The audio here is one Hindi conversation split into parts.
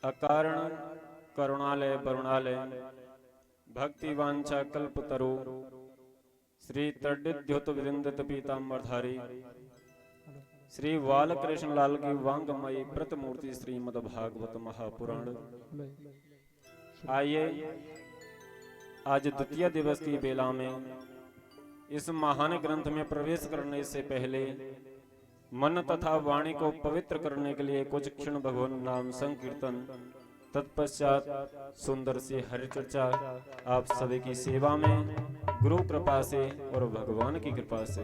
अकारण करुणालय वरुणालय भक्ति वांछा कल्पतरु श्री तडिद्युत विरिंदत पीतांबरधारी श्री बालकृष्ण लाल की वांगमयी प्रतिमूर्ति श्रीमद् भागवत महापुराण। आइए आज द्वितीय दिवस की बेला में इस महान ग्रंथ में प्रवेश करने से पहले मन तथा वाणी को पवित्र करने के लिए कुछ क्षण भगवान नाम संकीर्तन, तत्पश्चात सुंदर सी हरि चर्चा आप सभी की सेवा में गुरु कृपा से और भगवान की कृपा से।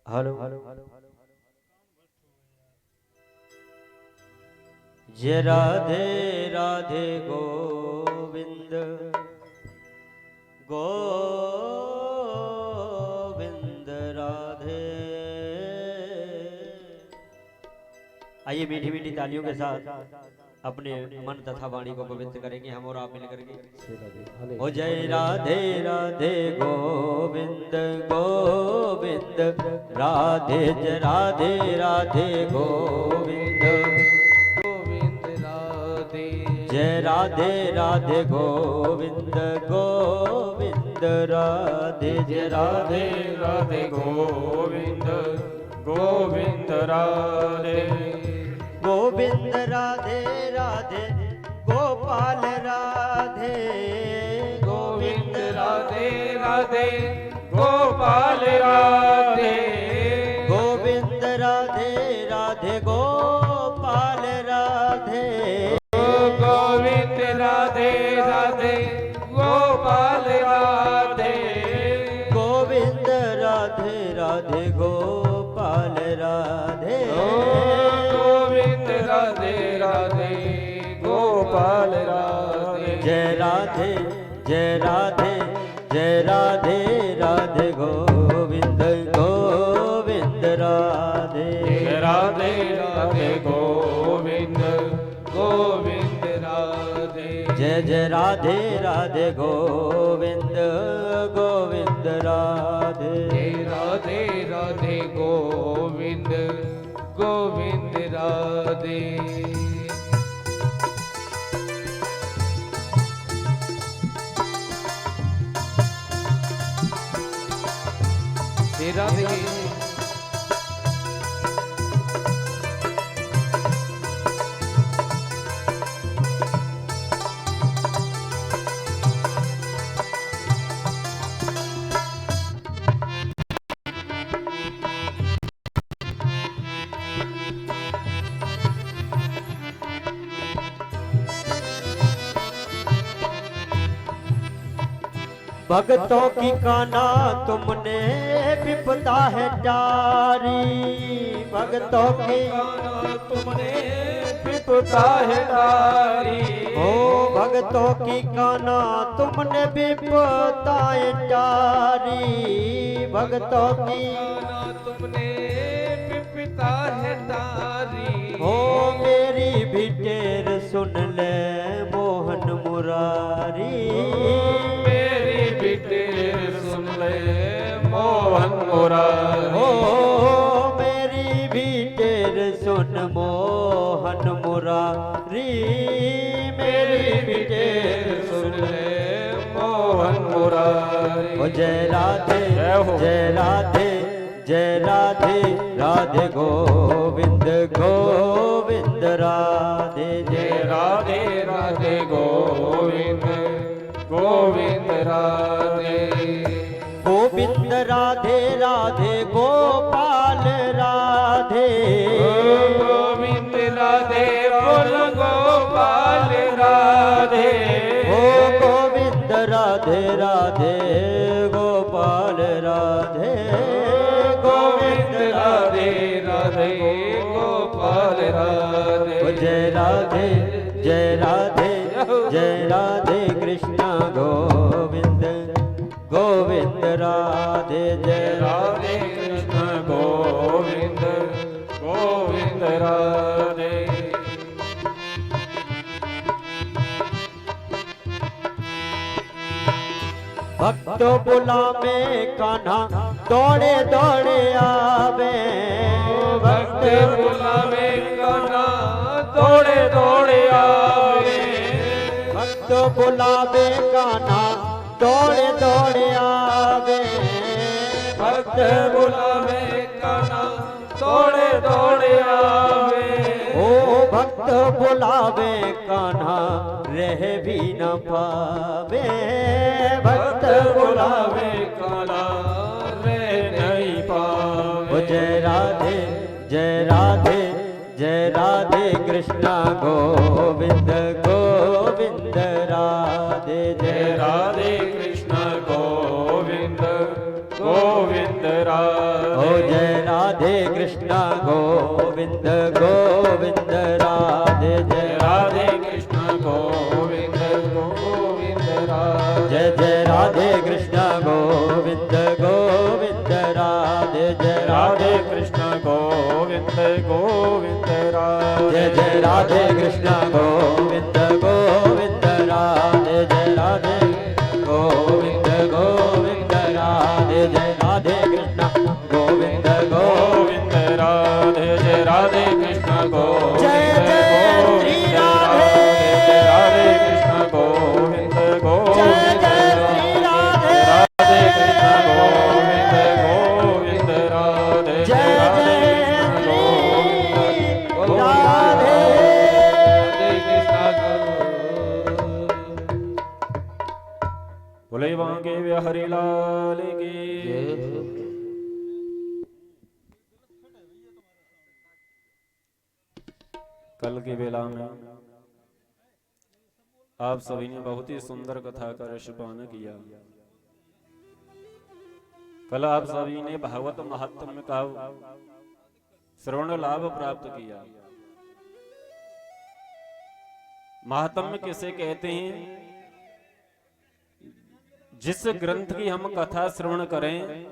हेलो जय राधे राधे गोविंद गोविंद राधे। आइए मीठी मीठी तालियों के साथ अपने मन तथा वाणी को पवित्र करेंगे हम और आप मिलकर के। ओ जय राधे राधे गोविंद गोविंद राधे, जय राधे राधे गोविंद गोविंद राधे, जय राधे राधे गोविंद गोविंद राधे, जय राधे राधे गोविंद गोविंद राधे। गोविंद राधे राधे गोपाल राधे, गोविंद राधे राधे गोपाल राधे, गोविंद राधे राधे गोपाल राधे, गोविंद राधे राधे गोपाल राधे, गोविंद राधे राधे गोपाल राधे, गोविंद राधे राधे गोपाल राधे। जय राधे जय राधे जय राधे राधे गोविंद गोविंद राधे, जय राधे राधे गोविंद गोविंद राधे, जय जय राधे राधे गोविंद गोविंद राधे, जय राधे राधे गोविंद गोविंद राधे। राधे भक्तों की काना तुमने विपदा है टारी, भक्तों की काना तुमने विपदा है टारी, ओ भक्तों की काना तुमने विपदा है टारी, भक्तों की काना तुमने विपदा है टारी, ओ मेरी भी टेर सुन ले मोहन मुरारी, सुन ले मोहन मुरारी, ओ मेरी भी टेर सुन मोहन मुरारी, मेरी भी टेर सुन ले मोहन मुरारी। ओ जय राधे जय राधे जय राधे राधे गोविंद गोविंद राधे, जय राधे राधे गोविंद गोविंद राधे, गोविंद राधे राधे गोपाल राधे, गोविंद राधे बोल गोपाल राधे, ओ गोविंद राधे राधे गोपाल राधे, गोविंद राधे राधे गोपाल राधे। जय राधे जय राधे जय राधे कृष्ण गोविंद गोविंद राधे, जय राधे कृष्ण गोविंद गोविंद राधे। भक्तो बुलावे कान्हा दौड़े दौड़े आवे। भक्त बुलावे कान्हा दौड़े दौड़े आवे। भक्त बुलावे कान्हा दौड़े दौड़े आवे। भक्त बुलावे कान्हा दौड़े दौड़े आवे। ओ भक्त बुलावे कान्हा रह भी न पावे। भक्त बुलावे कान्हा रह नहीं पावे। जय राधे जय राधे जय राधे कृष्णा गोविंद गोविंद राधे जय राधे कृष्ण गोविंद गोविंद राधे। ओ जय राधे कृष्णा गोविंद गोविंद राधे जय राधे कृष्ण गोविंद गोविंद राधे। जय जय राधे कृष्णा गोविंद गोविंद राधे जय राधे कृष्ण गोविंद गोविंद राधे। जय जय राधे कृष्णा गोविंद गोविंद राधे जय राधे गोविंद गोविंद राधे जय राधे कृष्णा गोविंद गोविंद राधे। जय राधे कृष्ण गोविंद जय जय श्री गोविंद राधे। जय राधे कृष्ण गोविंद गोविंद जय जय श्री राधे। राधे कृष्ण गोविंद गोविंद राधे। जय जय श्री राधे। बोले वांगे हरि लाल की। कल की बेला में आप सभी ने बहुत ही सुंदर कथा का रसपान किया। कल आप सभी ने भागवत महात्म्य का श्रवण लाभ प्राप्त किया। महात्म्य किसे कहते हैं? जिस ग्रंथ की हम कथा श्रवण करें,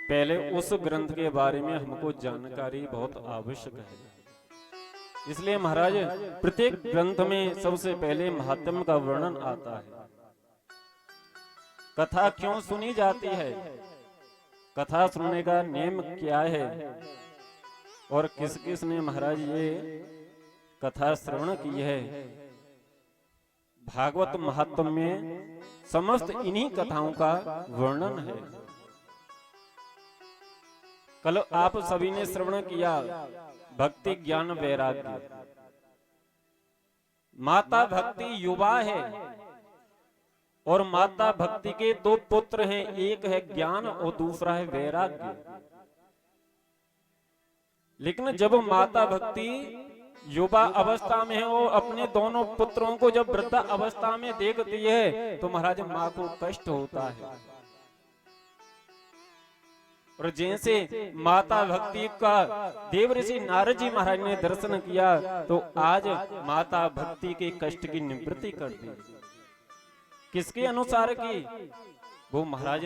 पहले उस ग्रंथ के बारे में हमको जानकारी बहुत आवश्यक है। इसलिए महाराज प्रत्येक ग्रंथ में सबसे पहले महात्म्य का वर्णन आता है। कथा क्यों सुनी जाती है, कथा सुनने का नियम क्या है, और किस किस ने महाराज ये कथा श्रवण की है। भागवत महात्म्य में समस्त इन्हीं कथाओं का वर्णन है। कल आप सभी ने श्रवण किया भक्ति ज्ञान वैराग्य। माता भक्ति युवा है और माता भक्ति के दो पुत्र हैं, एक है ज्ञान और दूसरा है वैराग्य। लेकिन जब माता भक्ति युवा अवस्था में है और अपने दोनों पुत्रों को जब वृद्धा अवस्था में देखती है तो महाराज माँ को कष्ट होता है। और जैसे माता भक्ति का देव ऋषि नारद जी महाराज ने दर्शन किया तो आज माता भक्ति के कष्ट की निवृत्ति कर दी। किसके अनुसार की? वो महाराज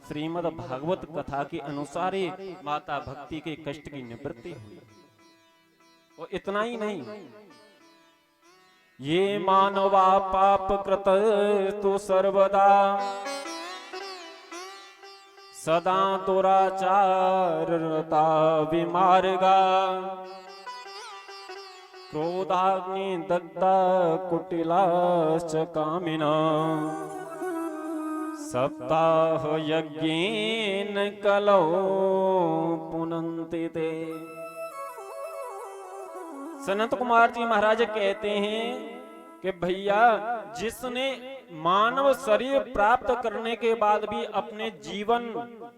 श्रीमद् भागवत कथा के अनुसार ही माता भक्ति के कष्ट की निवृत्ति हुई। और इतना ही नहीं, ये मानवा पाप कृत तो सर्वदा सदा दुराचारता विमार्गा क्रोधाग्नि दग्धा कुटिलाश्च कामिना सप्ताह यज्ञेन कलौ पुनन्ति ते। सनत कुमार जी महाराज कहते हैं कि भैया जिसने मानव शरीर प्राप्त करने के बाद भी अपने जीवन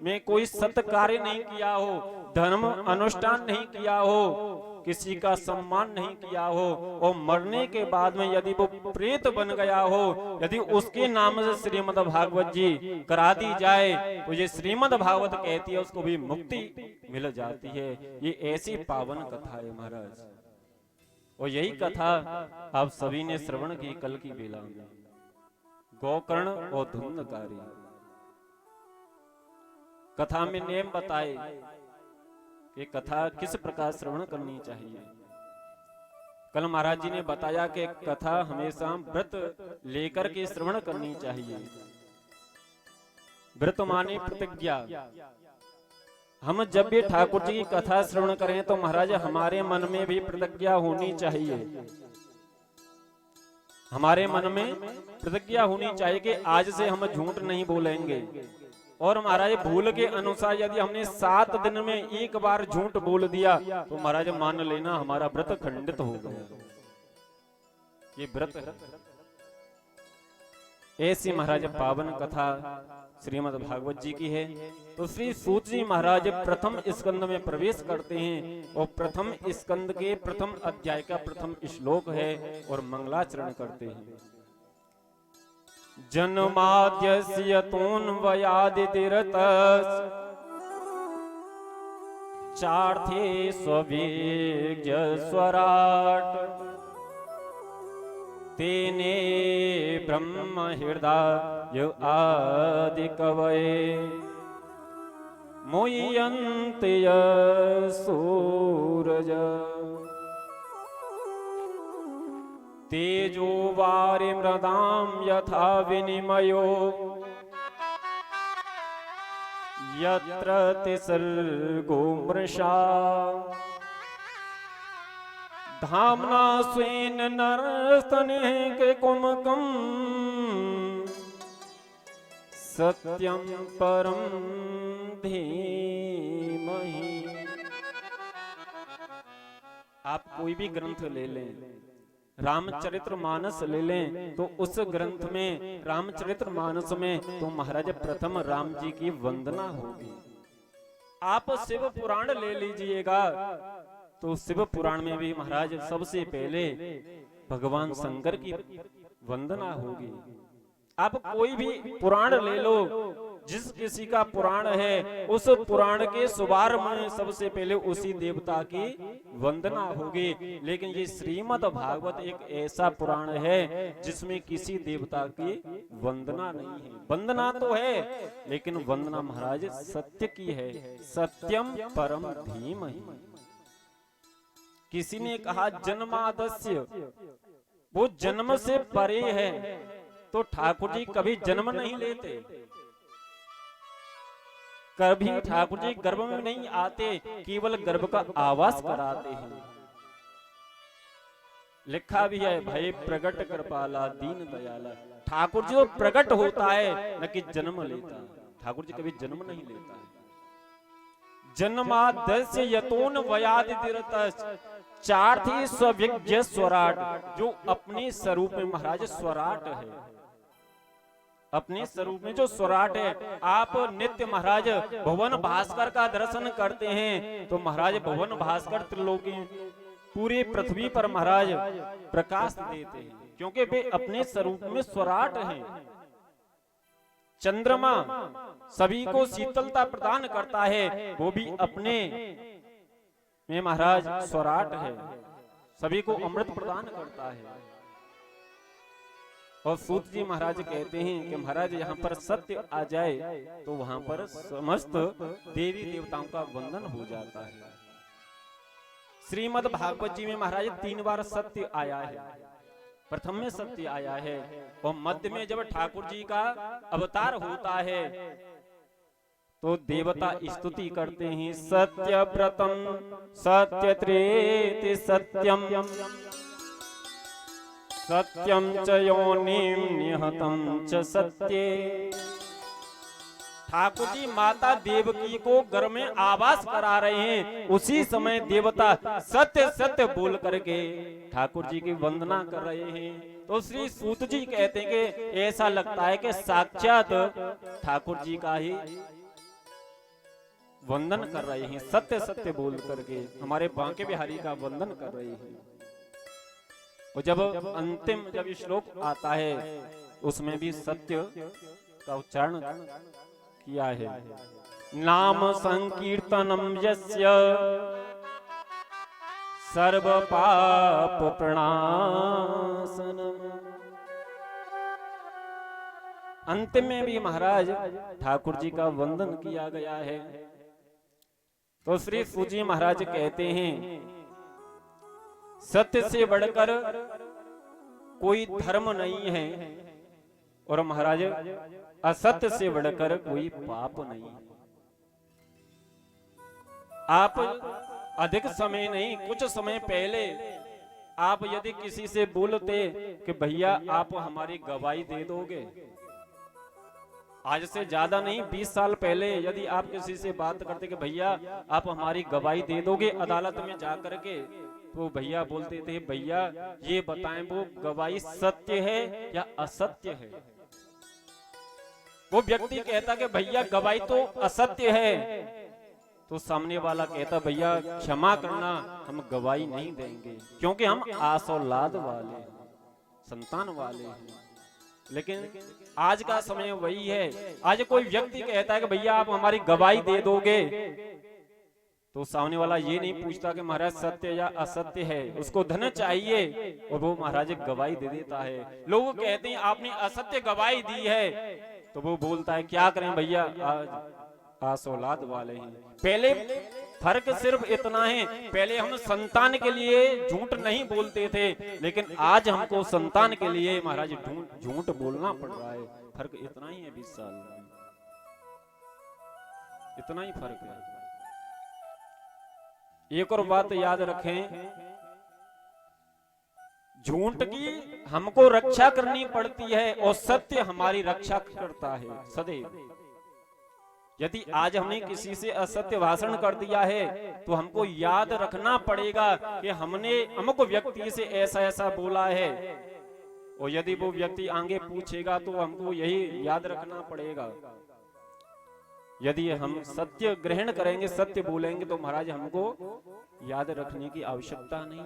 में कोई सत्य कार्य नहीं किया हो, धर्म अनुष्ठान नहीं किया हो, किसी का सम्मान नहीं किया हो और मरने के बाद में यदि वो प्रेत बन गया हो, यदि उसके नाम से श्रीमद् भागवत जी करा दी जाए तो ये श्रीमद् भागवत कहती है उसको भी मुक्ति मिल जाती है। ये ऐसी पावन कथा है महाराज। और यही कथा आप सभी ने श्रवण की कल की बेला में, गोकर्ण और धुंधकारी। कथा में नियम बताए कि कथा किस प्रकार श्रवण करनी चाहिए। कल महाराज जी ने बताया कि कथा हमेशा व्रत लेकर के श्रवण करनी चाहिए। व्रत माने प्रतिज्ञा। हम जब भी ठाकुर जी की कथा श्रवण करें तो महाराज हमारे मन में भी प्रतिज्ञा होनी चाहिए। हमारे मन में प्रतिज्ञा होनी चाहिए कि आज से हम झूठ नहीं बोलेंगे। और महाराज भूल के अनुसार यदि हमने 7 दिन में एक बार झूठ बोल दिया तो महाराज मान लेना हमारा व्रत खंडित हो गया। ये व्रत है। ऐसी महाराज पावन कथा श्रीमद् भागवत जी की है। तो श्री सूत जी महाराज प्रथम स्कंद में प्रवेश करते हैं और प्रथम स्कंद के प्रथम अध्याय का प्रथम श्लोक है और मंगलाचरण करते हैं। जन्माद्यस्य तोऽन्वयादितिरतस् चार्थे स्ववेग्य स्वराट तेने ब्रह्म हृदय आदि कवये मोह्यन्ते सूरज तेजो वारि मृदां यथा विनिमयो यत्र तिसर्गो मृषा धाम्ना स्वेन नरस्तनेक कुमकं सत्यं परं धीमहि। आप कोई भी ग्रंथ ले लें, रामचरितमानस ले लें, तो उस ग्रंथ में रामचरितमानस में तो महाराज प्रथम राम जी की वंदना होगी। आप शिव पुराण ले लीजिएगा तो शिव पुराण में भी महाराज सबसे पहले भगवान शंकर की वंदना होगी। आप कोई भी पुराण ले लो, जिस किसी का पुराण है उस पुराण के शुभारंभ में सबसे पहले उसी देवता की वंदना होगी। लेकिन ये श्रीमद् भागवत एक ऐसा पुराण है जिसमें किसी देवता की वंदना नहीं है। वंदना तो है लेकिन वंदना महाराज सत्य की है। सत्यम परम धीमहि। किसी ने कहा जन्मादस्य, वो जन्म से परे है, तो ठाकुर जी कभी जन्म नहीं लेते, कभी ठाकुर जी गर्भ में नहीं आते, केवल गर्भ का आवास कराते हैं। लिखा भी है भय प्रगट कृपाला दीन दयाला। ठाकुर जी प्रगट होता है न कि जन्म लेता। ठाकुर जी कभी जन्म नहीं लेता है। जन्माद्यस्य यतोऽन्वयादितिरतस् चार्थी स्वविज्ञ स्वराट। जो अपने स्वरूप में महाराज स्वराट है, अपने स्वरूप में जो स्वराट है। आप नित्य महाराज भुवन भास्कर का दर्शन करते हैं तो महाराज भुवन भास्कर त्रिलोकी पूरी पृथ्वी पर महाराज प्रकाश देते हैं, क्योंकि वे अपने स्वरूप में स्वराट हैं। चंद्रमा सभी को शीतलता प्रदान करता है, वो भी अपने में महाराज स्वराट है, सभी को अमृत प्रदान करता है। और सूत जी महाराज कहते हैं कि महाराज यहाँ पर सत्य आ जाए तो वहां पर समस्त देवी देवताओं का वंदन हो जाता है। श्रीमद् भागवत जी में महाराज 3 बार सत्य आया है। प्रथम में सत्य आया है और मध्य में जब ठाकुर जी का अवतार होता है तो देवता स्तुति करते हैं। सत्य व्रतम सत्य त्रेति सत्यम सत्यम च योनिं निहतं च सत्ये। ठाकुर जी माता देवकी को घर में आवास करा रहे हैं, उसी समय देवता सत्य सत्य बोल करके ठाकुर जी की वंदना कर रहे हैं। तो श्री सूत जी कहते हैं कि ऐसा लगता है कि साक्षात ठाकुर जी का ही वंदन कर रहे हैं, सत्य सत्य बोल करके हमारे बांके बिहारी का वंदन कर रहे हैं। और जब अंतिम जब श्लोक आता है उसमें भी सत्य का उच्चारण किया है। नाम संकीर्तनम यस्य सर्व पाप प्रणाशनम। अंत में भी महाराज ठाकुर जी का वंदन किया गया है। तो श्री सूजी महाराज कहते हैं सत्य से बढ़कर कोई धर्म नहीं है और महाराज असत्य से बढ़कर कोई पाप नहीं है। आप अधिक समय नहीं, कुछ समय पहले आप यदि किसी से बोलते कि भैया आप हमारी गवाही दे दोगे, आज से ज्यादा नहीं 20 साल पहले यदि आप किसी से बात करते कि भैया आप हमारी गवाही दे दोगे अदालत में जा करके, तो भैया बोलते थे भैया ये बताएं वो गवाही सत्य है या असत्य है। वो व्यक्ति कहता कि भैया गवाही तो असत्य है, तो सामने वाला कहता भैया क्षमा करना हम गवाही नहीं देंगे, क्योंकि हम आस औलाद वाले संतान वाले हैं। लेकिन आज का समय वही है, आज कोई व्यक्ति कहता है कि भैया आप हमारी गवाही दे दोगे, तो सामने वाला ये नहीं पूछता कि महाराज सत्य या असत्य है, उसको धन चाहिए और वो महाराज गवाही दे देता है। लोग कहते हैं आपने असत्य गवाही दी है, तो वो बोलता है क्या करें भैया आज आस औलाद वाले हैं। पहले फर्क सिर्फ इतना है, पहले हम संतान के लिए झूठ नहीं बोलते थे, लेकिन आज हमको संतान के लिए महाराज झूठ बोलना पड़ रहा है। फर्क इतना ही है 20 साल में, इतना ही फर्क है। एक और बात याद रखें, झूठ की हमको रक्षा करनी पड़ती है और सत्य हमारी रक्षा करता है सदैव। यदि आज हमने किसी से असत्य भाषण कर दिया है तो हमको याद रखना पड़ेगा कि हमने अमुक व्यक्ति से ऐसा ऐसा बोला है, और यदि वो व्यक्ति आगे पूछेगा तो हमको यही याद रखना पड़ेगा। यदि हम सत्य ग्रहण करेंगे, सत्य बोलेंगे, तो महाराज हमको याद रखने की आवश्यकता नहीं है।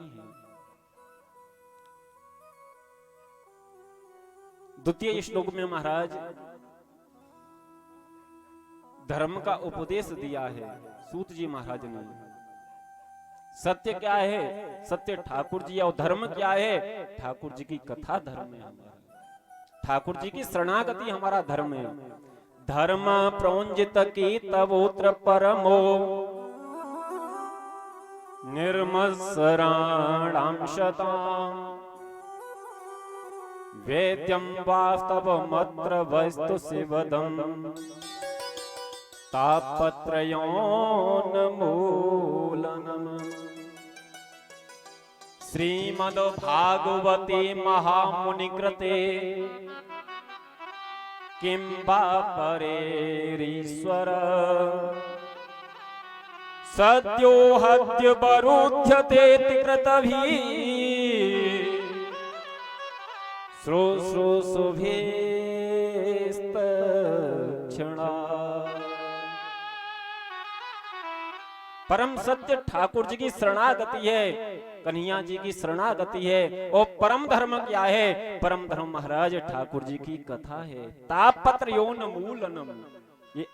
द्वितीय श्लोक में महाराज धर्म का उपदेश दिया है सूत जी महाराज ने। सत्य क्या है? सत्य ठाकुर जी, और धर्म क्या है? ठाकुर जी की कथा धर्म है हमारा, ठाकुर जी की शरणागति हमारा धर्म है। धर्म प्रोंजित की तवोत्र परमो निर्मत्सराणां शताम् वेद्यं वास्तवमत्र वस्तु शिवदम् तापत्रयोन्मूलनम्। श्रीमद्भागवते महामुनिकृते किं वा परेरीश्वर सद्यो हत्यवरुध्यतेति कृतभिः शुश्रूषुभिस्तक्षणा। परम सत्य ठाकुर जी की शरणागति है, कन्हैया जी की शरणागति है। और परम धर्म क्या है? परम धर्म महाराज ठाकुर जी की कथा है। तापत्रयोन्मूलनम्, ये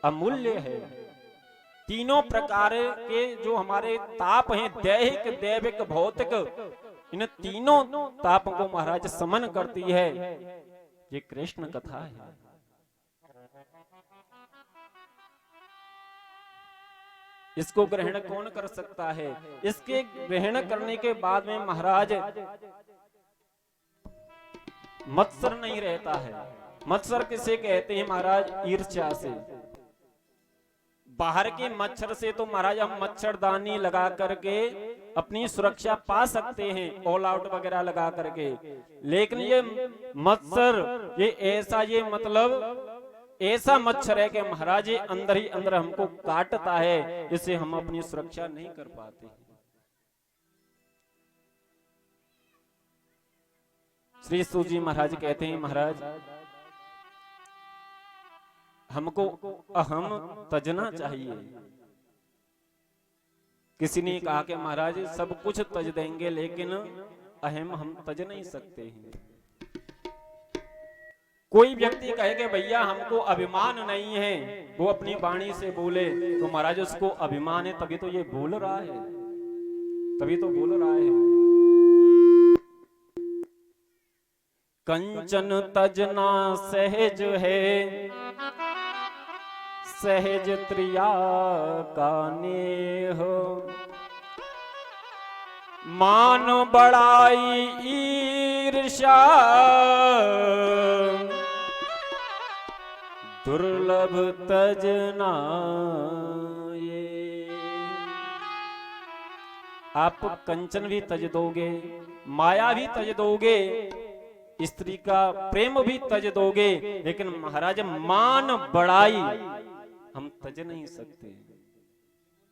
अमूल्य है। तीनों प्रकार के जो हमारे ताप हैं, दैहिक दैविक भौतिक, इन तीनों तापों को महाराज समन करती है ये कृष्ण कथा है। इसको ग्रहण कौन कर सकता है? इसके ग्रहण करने के बाद में महाराज मत्सर नहीं रहता है। मत्सर किसे कहते हैं महाराज? ईर्ष्या से। बाहर के मच्छर से तो महाराज हम मच्छरदानी लगा करके अपनी सुरक्षा पा सकते हैं, ऑल आउट वगैरह लगा करके, लेकिन ये मच्छर ये ऐसा, ये मतलब ऐसा मच्छर है कि महाराज ये अंदर ही अंदर हमको काटता है, इससे हम अपनी सुरक्षा नहीं कर पाते। श्री सूजी महाराज कहते हैं महाराज हमको अहम तजना चाहिए। किसी ने कहा कि महाराज सब कुछ तज देंगे लेकिन अहम हम तज नहीं सकते हैं। कोई व्यक्ति कहे कि भैया हमको अभिमान नहीं है, वो अपनी वाणी से बोले तो महाराज उसको अभिमान है, तभी तो ये बोल रहा है, तभी तो बोल रहा है। कंचन तजना सहज है, सहज त्रिया का नेह, मान बड़ाई ईर्ष्या दुर्लभ तजना ये। आप कंचन भी तज दोगे, माया भी तज दोगे, स्त्री का प्रेम भी तज दोगे, लेकिन महाराज मान बड़ाई हम तज नहीं सकते।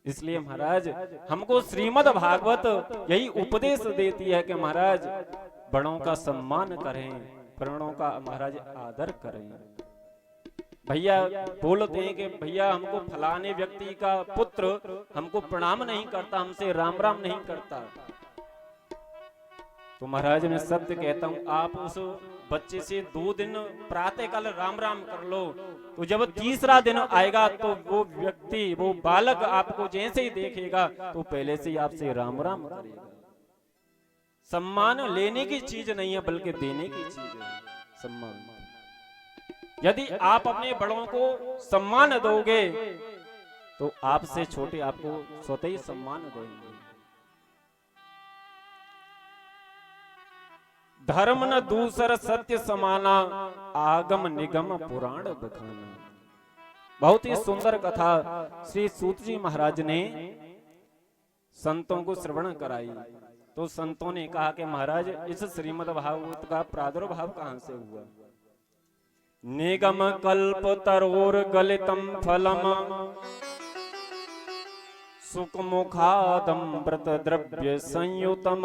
इसलिए महाराज हमको श्रीमद् भागवत यही उपदेश देती है कि महाराज बड़ों का सम्मान करें, प्रणों का महाराज आदर करें। भैया बोलते हैं कि भैया हमको फलाने व्यक्ति का पुत्र हमको प्रणाम नहीं करता, हमसे राम राम नहीं करता, तो महाराज मैं सत्य कहता हूं, आप उस बच्चे से 2 दिन प्रातः काल राम राम कर लो, तो जब तीसरा दिन आएगा तो वो व्यक्ति, वो बालक आपको जैसे ही देखेगा तो पहले से ही आपसे राम राम करेगा। सम्मान लेने की चीज नहीं है बल्कि देने की चीज है सम्मान। यदि आप अपने बड़ों को सम्मान दोगे तो आपसे छोटे आपको स्वतः ही सम्मान देंगे। धर्म न दूसर सत्य समाना, आगम निगम पुराण बखाना। बहुत ही सुंदर कथा श्री सूत जी महाराज ने संतों को श्रवण कराई। तो संतों ने कहा कि महाराज इस श्रीमद् भागवत का प्रादुर्भाव कहां से हुआ? निगम कल्प तरोर गलितम फलम, सुख मुखादमृत द्रव्य संयुतम,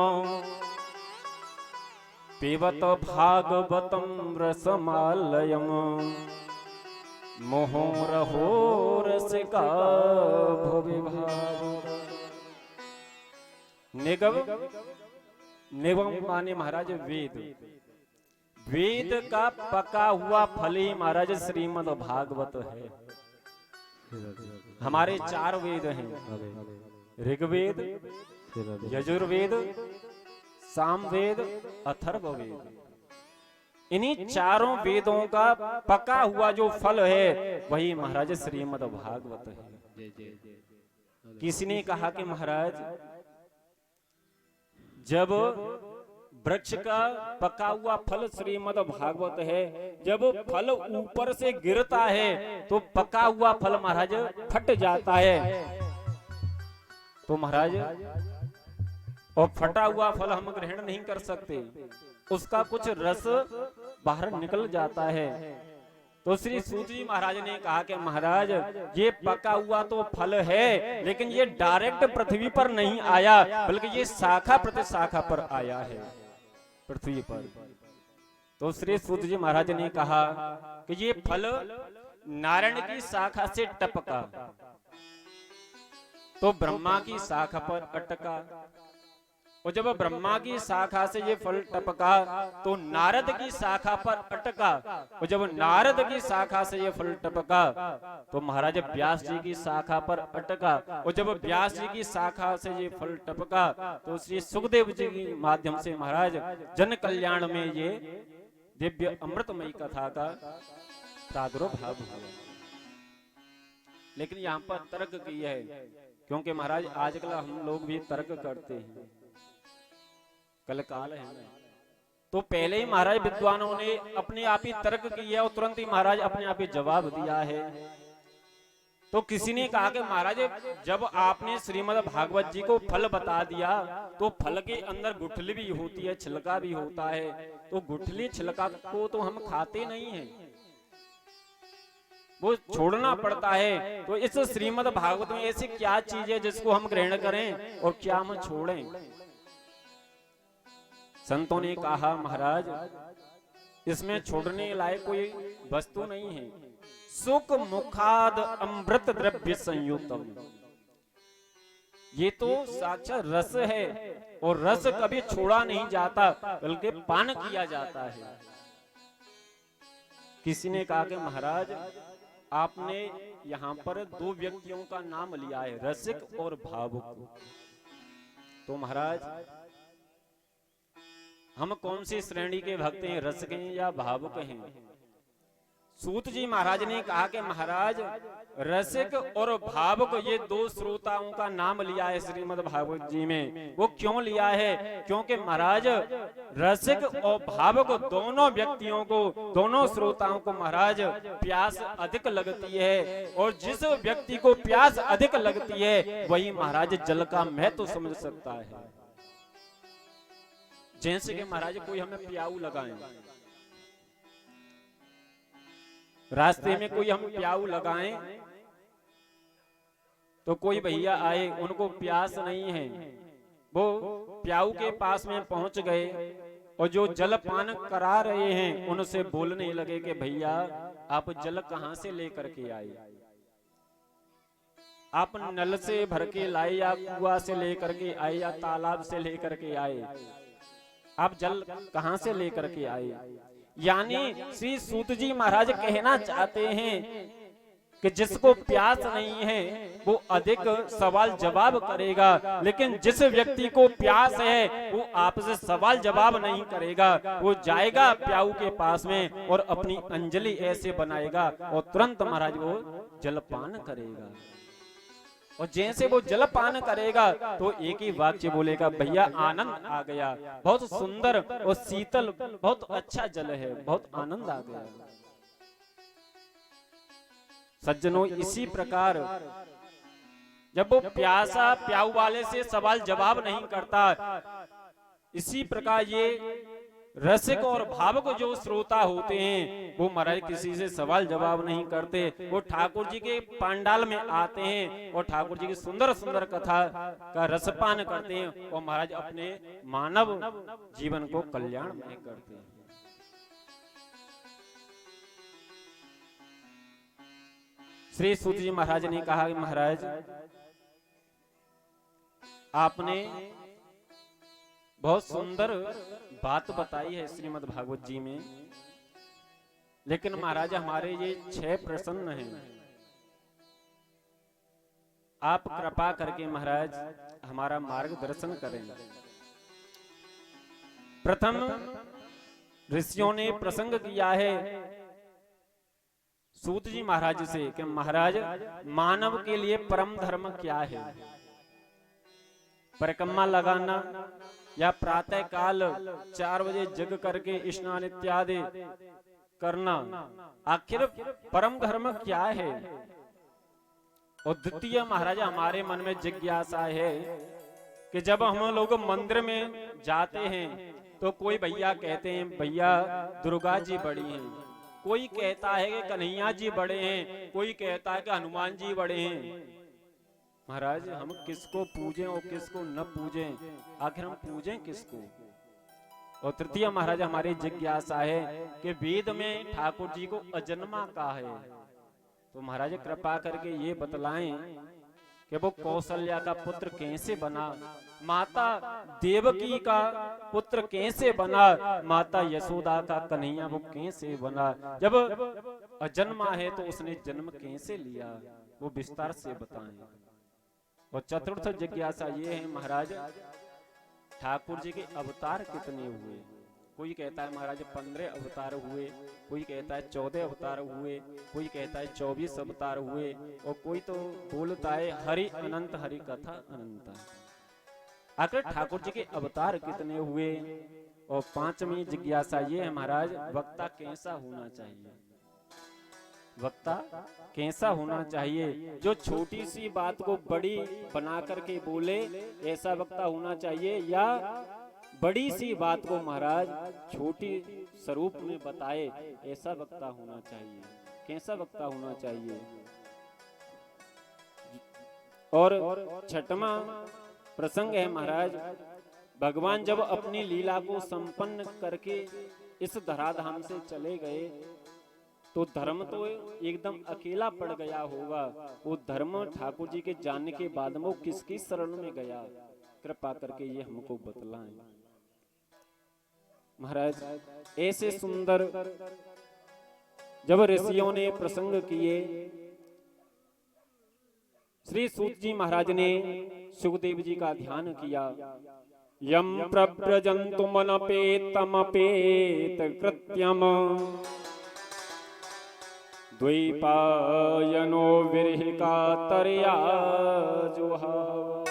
पिबत भागवतम रसमालयम, मोहोरहो रसिका भुवि भाव। निगम माने महाराज वेद, वेद का पका हुआ फल ही महाराज श्रीमद् भागवत है। हमारे 4 वेद हैं, ऋग्वेद, यजुर्वेद, सामवेद, अथर्ववेद। इन्हीं 4 वेदों का पका हुआ जो फल है वही महाराज श्रीमद् भागवत है। किसी ने कहा कि महाराज जब वृक्ष का पका हुआ फल श्रीमद् भागवत है, जब फल ऊपर से गिरता है तो पका हुआ फल महाराज फट जाता है। तो महाराज और फटा हुआ फल हम ग्रहण नहीं कर सकते, उसका कुछ रस बाहर निकल जाता है। तो श्री सूत जी महाराज ने कहा कि महाराज ये पका हुआ तो फल है, लेकिन ये डायरेक्ट पृथ्वी पर नहीं आया, बल्कि ये शाखा प्रति शाखा पर आया है पृथ्वी पर। तो श्री सूत जी महाराज ने कहा कि ये फल नारायण की शाखा से टपका तो ब्रह्मा की शाखा पर अटका, और जब ब्रह्मा की शाखा से ये फल टपका तो नारद की शाखा पर अटका, और जब नारद की शाखा से ये फल टपका तो महाराज व्यास जी की शाखा पर अटका, और जब व्यास जी की शाखा से ये फल टपका तो श्री सुखदेव जी के माध्यम से महाराज जन कल्याण में ये दिव्य अमृतमयी कथा का प्रादुर्भाव हुआ। लेकिन यहाँ पर तर्क की है, क्योंकि महाराज आजकल हम लोग भी तर्क करते हैं, कल काल है, तो पहले ही महाराज विद्वानों ने अपने आप ही तर्क किया और तुरंत ही महाराज अपने आप ही जवाब दिया है। तो किसी ने कहा कि महाराज जब आपने श्रीमद् भागवत जी को फल बता दिया तो फल के अंदर गुठली भी होती है, छिलका भी होता है, तो गुठली छिलका को तो हम खाते नहीं हैं, वो छोड़ना पड़ता है। तो इस श्रीमद् भागवत में ऐसी क्या चीज है जिसको हम ग्रहण करें और क्या हम छोड़ें? संतों ने कहा महाराज इसमें छोड़ने लायक कोई वस्तु नहीं है। सुख मुखाद अमृत द्रव्य संयुतम, ये तो साक्षात रस है, और रस कभी छोड़ा नहीं जाता बल्कि पान किया जाता है। किसी ने कहा कि महाराज आपने यहाँ पर 2 व्यक्तियों का नाम लिया है, रसिक और भावुक। तो महाराज हम कौन सी श्रेणी के भक्त हैं, रसिक हैं या भावुक हैं? सूत जी महाराज ने कहा कि महाराज रसिक और भावुक ये दो श्रोताओं का नाम लिया है श्रीमद् भागवत जी में। वो क्यों लिया है? क्योंकि महाराज रसिक और भावुक दोनों व्यक्तियों को, दोनों श्रोताओं को महाराज प्यास अधिक लगती है, और जिस व्यक्ति को प्यास अधिक लगती है वही महाराज जल का महत्व समझ सकता है। जैसे कि महाराज कोई हमें प्याऊ लगाए, रास्ते में कोई हम प्याऊ लगाएं तो कोई भैया आए, उनको प्यास नहीं है, वो प्याऊ के पास में पहुंच गए और जो जल पान करा रहे हैं उनसे बोलने लगे कि भैया आप जल कहां से लेकर के आए? आप नल से भर के लाए या कुआं से लेकर के आए या तालाब से लेकर के आए? आप जल कहां से लेकर के आए? यानी श्री सूत जी महाराज कहना चाहते हैं कि जिसको प्यास नहीं है वो अधिक सवाल जवाब करेगा, लेकिन जिस व्यक्ति को प्यास है वो आपसे सवाल जवाब नहीं करेगा। वो जाएगा प्याऊ के पास में और अपनी अंजलि ऐसे बनाएगा और तुरंत महाराज वो जलपान करेगा। और जैसे वो जलपान करेगा तो एक ही वाक्य बोलेगा, भैया आनंद आ गया, बहुत सुंदर और शीतल, बहुत अच्छा जल है, बहुत आनंद आ गया। सज्जनों, इसी प्रकार जब वो प्यासा प्याऊ वाले से सवाल जवाब नहीं करता, इसी प्रकार ये रसिक और भावुक जो श्रोता होते हैं वो महाराज किसी से सवाल जवाब नहीं करते। वो ठाकुर जी के पंडाल में आते हैं और ठाकुर जी की सुंदर सुंदर कथा का रसपान करते हैं और महाराज अपने मानव जीवन को कल्याणमय करते हैं। श्री सूत जी महाराज ने कहा कि महाराज आपने बहुत सुंदर बात बताई है श्रीमद् भागवत जी में, लेकिन महाराज हमारे ये 6 प्रश्न हैं। आप कृपा करके महाराज हमारा मार्गदर्शन करें। प्रथम ऋषियों ने प्रसंग किया है सूत जी महाराज से कि महाराज मानव के लिए परम धर्म क्या है? परिक्रमा लगाना या प्रातः काल 4 बजे जग करके स्नान इत्यादि करना, आखिर परम धर्म क्या है? और द्वितीय महाराज हमारे मन में जिज्ञासा है कि जब हम लोग मंदिर में जाते हैं तो कोई भैया कहते हैं भैया दुर्गा जी बड़ी हैं, कोई कहता है कि कन्हैया जी बड़े हैं, कोई कहता है कि हनुमान जी बड़े हैं। महाराज हम किसको पूजें और किसको न पूजें? आखिर हम पूजें किसको? और तृतीय महाराज हमारी जिज्ञासा है कि वेद में ठाकुर जी को अजन्मा कहा है, तो महाराज कृपा करके ये बतलाएं कि वो कौशल्या का पुत्र कैसे बना, माता देवकी का पुत्र कैसे बना, माता यशोदा का कन्हैया वो कैसे बना? जब अजन्मा है तो उसने जन्म कैसे लिया, वो विस्तार से बताएं। और चतुर्थ जिज्ञासा ये है महाराज ठाकुर जी के अवतार कितने हुए? कोई कहता है महाराज 15 अवतार हुए, कोई कहता है 14 अवतार हुए, कोई कहता है 24 अवतार हुए, और कोई तो बोलता है हरि अनंत, हरि कथा अनंत। आखिर ठाकुर जी के अवतार कितने हुए? और 5वीं जिज्ञासा ये है महाराज वक्ता कैसा होना चाहिए? वक्ता कैसा होना चाहिए? जो छोटी सी बात को बड़ी बना करके बोले ऐसा वक्ता होना चाहिए, या बड़ी सी बात को महाराज छोटी स्वरूप में बताए ऐसा वक्ता होना चाहिए? कैसा वक्ता होना चाहिए? और 6वां प्रसंग है महाराज भगवान जब अपनी लीला को संपन्न करके इस धराधाम से चले गए तो धर्म तो एकदम अकेला पड़ गया होगा। वो धर्म ठाकुर जी के जानने के बाद में वो किसकी शरण में गया? कृपा करके ये हमको बतलाएं। महाराज ऐसे सुंदर जब ऋषियों ने प्रसंग किए, श्री सूत जी महाराज ने सुखदेव जी का ध्यान किया। यम प्रव्रजन्तुमनपेतमपेत कृत्यम द्वैपायनो विरहिका तरया जुहाव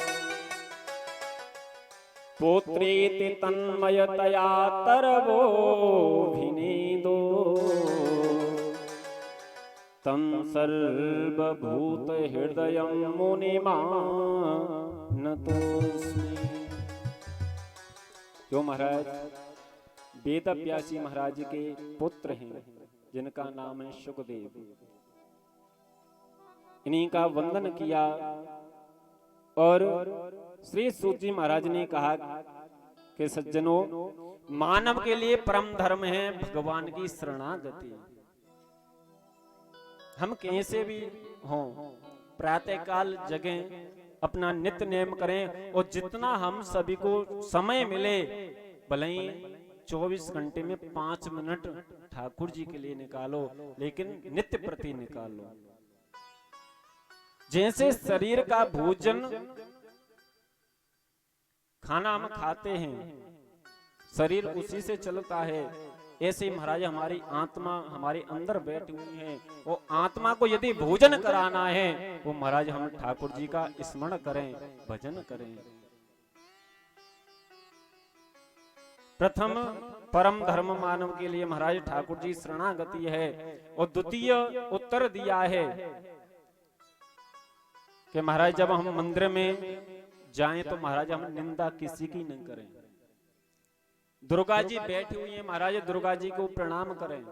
पुत्रेति तन्मयतया तरवोऽभिनेदो तं सर्वभूतहृदयं मुनिमानतोऽस्मि। जो महाराज वेदव्यासी महाराज के पुत्र हैं, जिनका नाम है शुकदेव, इन्हीं का वंदन किया और श्री सूत जी महाराज ने कहा कि सज्जनों, मानव के लिए परम धर्म है भगवान की शरणागति। हम कहीं से भी हों, प्रातः काल जगें, अपना नित्य नेम करें और जितना हम सभी को समय मिले, भले ही 24 घंटे में 5 मिनट ठाकुर जी के लिए निकालो, लेकिन नित्य प्रति निकालो। जैसे शरीर का भोजन खाना हम खाते हैं, शरीर उसी से चलता है, ऐसे ही महाराज हमारी आत्मा हमारे अंदर बैठी हुई है। वो आत्मा को यदि भोजन कराना है, वो महाराज हम ठाकुर जी का स्मरण करें, भजन करें। प्रथम परम धर्म मानव के लिए महाराज ठाकुर जी शरणागति है। और द्वितीय उत्तर दिया है कि महाराज जब हम मंदिर में जाएं तो महाराज हम निंदा किसी की न करें। दुर्गा जी बैठी हुई हैं, महाराज दुर्गा जी को प्रणाम करें।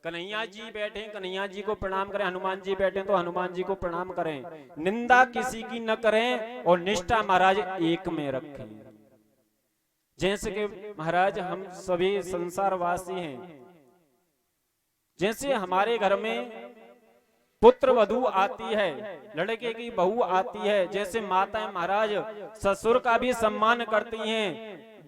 कन्हैया जी बैठे, कन्हैया जी को प्रणाम करें। हनुमान जी बैठे तो हनुमान जी को प्रणाम करें। निंदा किसी की न करें और निष्ठा महाराज एक में रखें। जैसे कि महाराज हम सभी संसारवासी हैं, जैसे हमारे घर में पुत्र वधू आती है, लड़के की बहू आती है, जैसे माताएं महाराज ससुर का भी सम्मान करती हैं,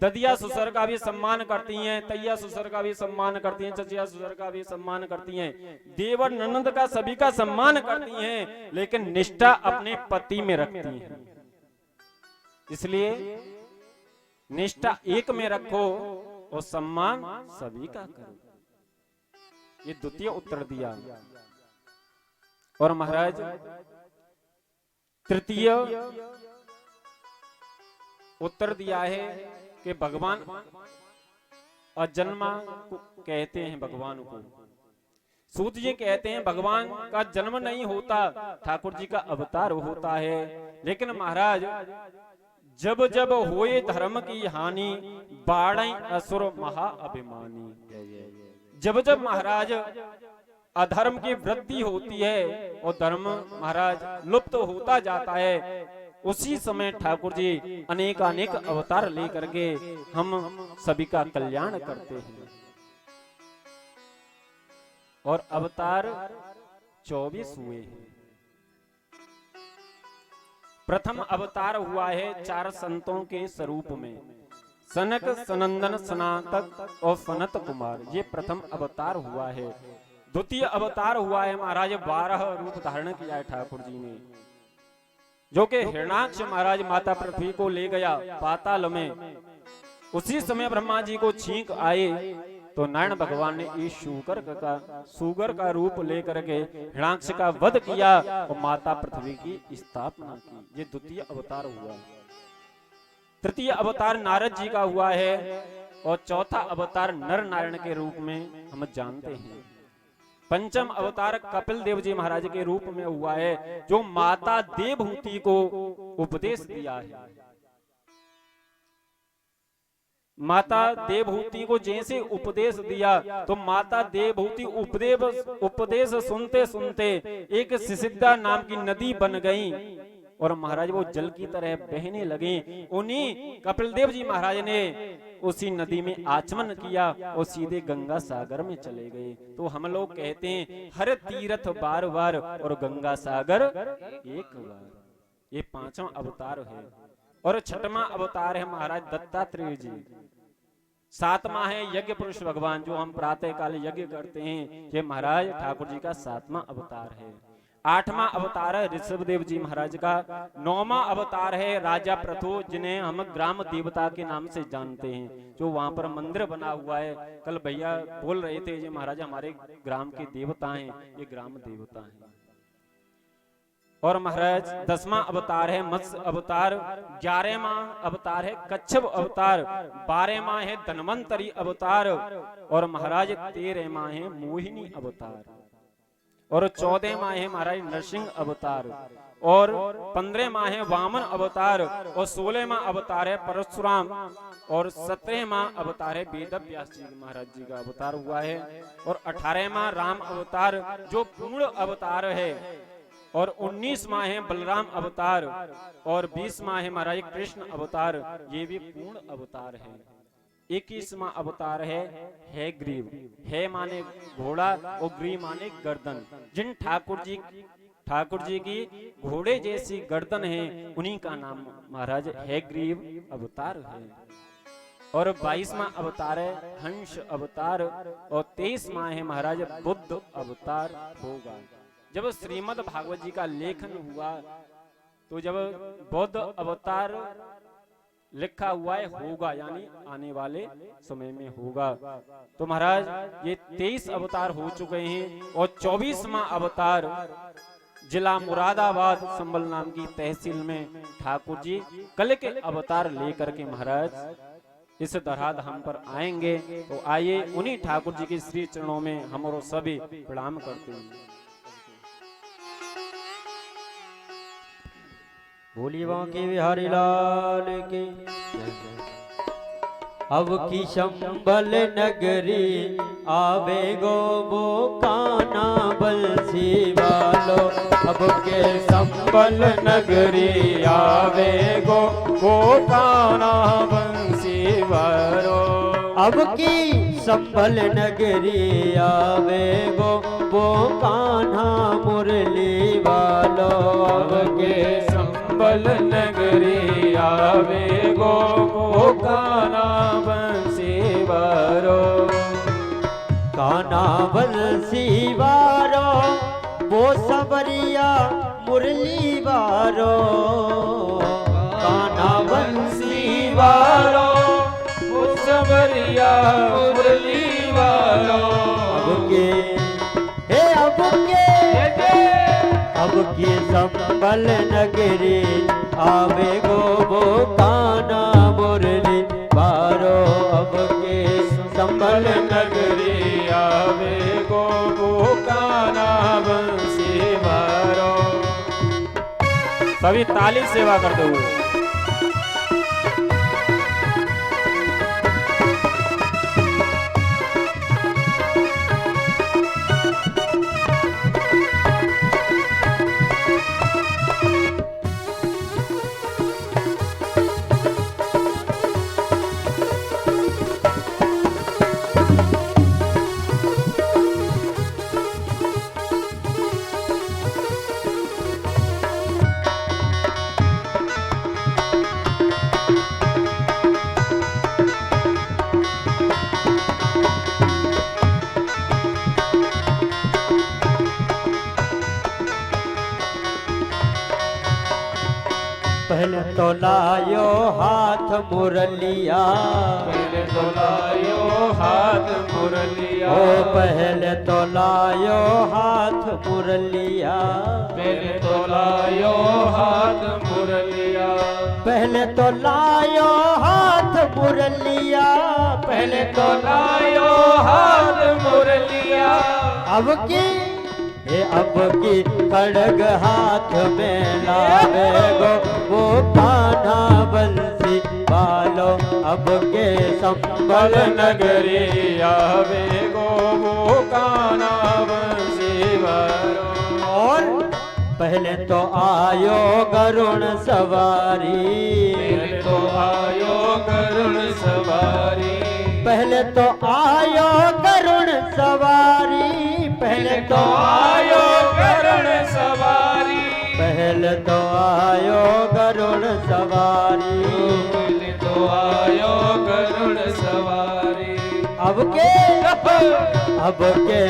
ददिया ससुर का भी सम्मान करती हैं, तैया ससुर का भी सम्मान करती हैं, चचिया ससुर का भी सम्मान करती हैं, देवर ननंद का सभी का सम्मान करती हैं, लेकिन निष्ठा अपने पति में रखती हैं। इसलिए निष्ठा एक में रखो और सम्मान सभी का करो। ये द्वितीय उत्तर दिया। और महाराज तृतीय उत्तर दिया है कि भगवान अजन्मा को कहते हैं। भगवान को सूत जी कहते हैं भगवान का जन्म नहीं होता, ठाकुर जी का अवतार होता है। लेकिन महाराज जब जब होए धर्म की हानि, बाढ़ असुर महा अभिमानी। जब जब महाराज अधर्म की वृद्धि होती है और धर्म महाराज लुप्त होता जाता है, उसी समय ठाकुर जी अनेक अवतार लेकर के हम सभी का कल्याण करते हैं। और अवतार 24 हुए हैं। प्रथम अवतार हुआ है 4 संतों के स्वरूप में, सनक, सनंदन, सनातक और सनत कुमार। ये प्रथम अवतार हुआ है। द्वितीय अवतार हुआ है महाराज 12 रूप धारण किया है ठाकुर जी ने, जो कि हिरणाक्ष महाराज माता पृथ्वी को ले गया पाताल में। उसी समय ब्रह्मा जी को छींक आए तो नारायण भगवान ने इस सुगर का रूप लेकर के हिरणाक्ष का वध किया और माता पृथ्वी की स्थापना की। ये द्वितीय अवतार हुआ। तृतीय अवतार नारद जी का हुआ है और चौथा अवतार नर नारायण के रूप में हम जानते हैं। पंचम अवतार कपिल देव जी महाराज के रूप में हुआ है, जो माता देवहूति को उपदेश दिया है। माता देवहूति को जैसे उपदेश दिया तो माता देवहूति उपदेश सुनते सुनते एक सिसिद्धा नाम की नदी बन गई और महाराज वो जल की तरह बहने लगे। उन्हीं कपिल देव जी महाराज ने उसी नदी में आचमन किया और सीधे गंगा सागर में चले गए। तो हम लोग कहते हैं हर तीर्थ बार बार और गंगा सागर एक बार। ये 5वां अवतार है। और 6वां अवतार है महाराज दत्तात्रेय जी। 7वां है यज्ञ पुरुष भगवान, जो हम प्रातः काल यज्ञ करते हैं। ये महाराज ठाकुर जी का 7वां अवतार है। 8वां अवतार है ऋषभदेव जी महाराज का। 9वां अवतार है राजा प्रथु, जिन्हें हम ग्राम देवता के नाम से जानते हैं, जो वहां पर मंदिर बना हुआ है। कल भैया बोल रहे थे ये महाराज हमारे ग्राम के देवता हैं, ये ग्राम देवता हैं। और महाराज 10वां अवतार है मत्स्य अवतार, 11वां अवतार है कच्छप अवतार, 12वां है धन्वंतरी अवतार, और महाराज 13वां है मोहिनी अवतार, और 14वां है महाराज नरसिंह अवतार, और 15वां है वामन अवतार, और 16वां अवतार है परशुराम, और 17वां अवतार है वेद व्यास जी महाराज जी का अवतार हुआ है, और 18वां राम अवतार जो पूर्ण अवतार है, और 19वां है बलराम अवतार, और 20वां है महाराज कृष्ण अवतार, ये भी पूर्ण अवतार है। 21वां अवतार है ग्रीव, है माने घोड़ा और ग्रीव माने गर्दन। जिन ठाकुर जी की घोड़े जैसी गर्दन है उन्हीं का नाम महाराज है ग्रीव अवतार है। और 22वां अवतार है हंस अवतार, और 23वां है महाराज बुद्ध अवतार होगा। जब श्रीमद् भागवत जी का लेखन हुआ तो जब बौद्ध अवतार लिखा हुआ है होगा, यानी आने वाले समय में होगा। तो महाराज ये 23 अवतार हो चुके हैं, और 24वां अवतार जिला मुरादाबाद संबल नाम की तहसील में ठाकुर जी कल के अवतार लेकर के महाराज इस धराधाम पर आएंगे। तो आइए उन्हीं ठाकुर जी के श्री चरणों में हम और सभी प्रणाम करते हैं। बोली बांके बिहारी लाल की। अब की शंबल नगरी आवे गो वो काना बंसी वालो, अब के संबल नगरी आवे गो वो काना बंसी वालो, अब की संबल नगरी आवे गो वो कान्हा मुरली वालो, अब के संबल नगरी आवे गो वो कान्हा बंसी वारो, कान्हा बंसी वारो वो सबरिया मुरली वारो, कान्हा बंसी वारो वो सबरिया मुरली वारो, अब के संबल नगरी आवे गो वो कान्हा मुरली वारो, अब के संबल नगरी आवे गो वो कान्हा बंसी वारो। सभी ताली सेवा करते हुए पहले तो लायो हाथ मुरलिया, पहले तो लायो हाथ मुरलिया, ओ पहले तो लायो हाथ मुरलिया, पहले तो लायो हाथ मुरलिया, पहले तो लायो हाथ मुरलिया, पहले तो लायो हाथ मुरलिया, अब की खड़ग हाथ में लावे गो वो कान्हा बंसी वालो, अब के संबल नगरी आवे गो वो कान्हा बंसी वालो। और पहले तो आयो गरुण सवारी, पहले तो आयो गरुण सवारी, पहले तो आयो गरुण सवारी, पहले तो आयो गरुण सवारी, पहले तो आयो गरुण सवारी, पहले तो आयो गरुण सवारी, अब के अब के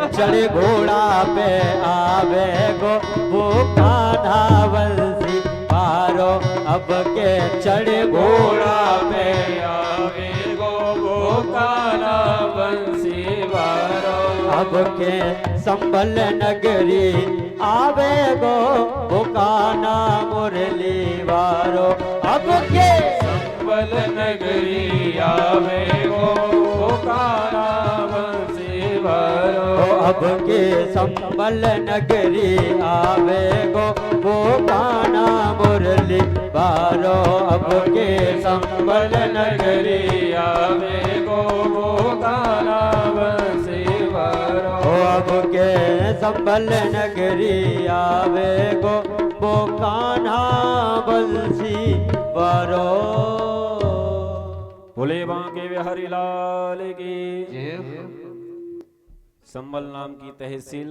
चढ़े घोड़ा पे आवे गो वो कान्हा बंसी वारो। अब के चढ़े घोड़ा पे आवे गो वो कान्हा बंसी वारो। अब के संभल नगरी आवे गो वो कान्हा मुरली वारो। अब के संभल नगरी आवे गो वो कान्हा बंसी वारो। अब के संभल नगरी आवे गो वो कान्हा मुरली वारो। अब के संभल नगरी आवे गो वो कान्हा बंसी वारो। अब के संभल नगरी आवे गो वो कान्हा बंसी वारो। बोले बांके बिहारी लाल की। संबल नाम की तहसील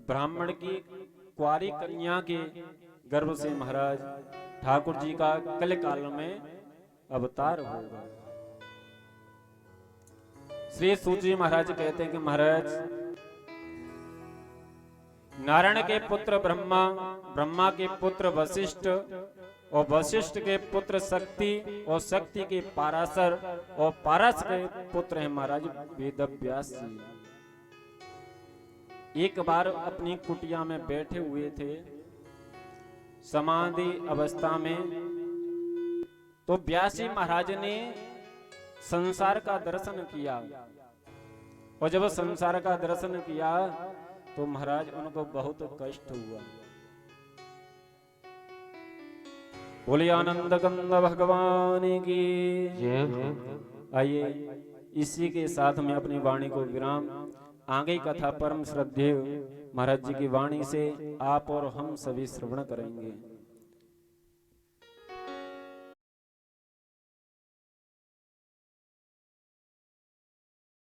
ब्राह्मण की कुंवारी कन्या के गर्भ से महाराज ठाकुर जी का कल काल में अवतार होगा। श्री सूची महाराज कहते हैं कि महाराज नारायण के पुत्र ब्रह्मा, ब्रह्मा के पुत्र वशिष्ठ और वशिष्ठ के पुत्र शक्ति और शक्ति के पाराशर और पारस के पुत्र हैं महाराज वेदव्यास जी। एक बार अपनी कुटिया में बैठे हुए थे समाधि अवस्था में, तो व्यासी महाराज ने संसार का दर्शन किया और जब संसार का दर्शन किया तो महाराज उनको बहुत कष्ट हुआ। बोलिए आनंद कंद भगवान की। आइए इसी के साथ में अपनी वाणी को विराम। आगे कथा परम श्रद्धेय महाराज जी की वाणी से आप और हम सभी श्रवण करेंगे।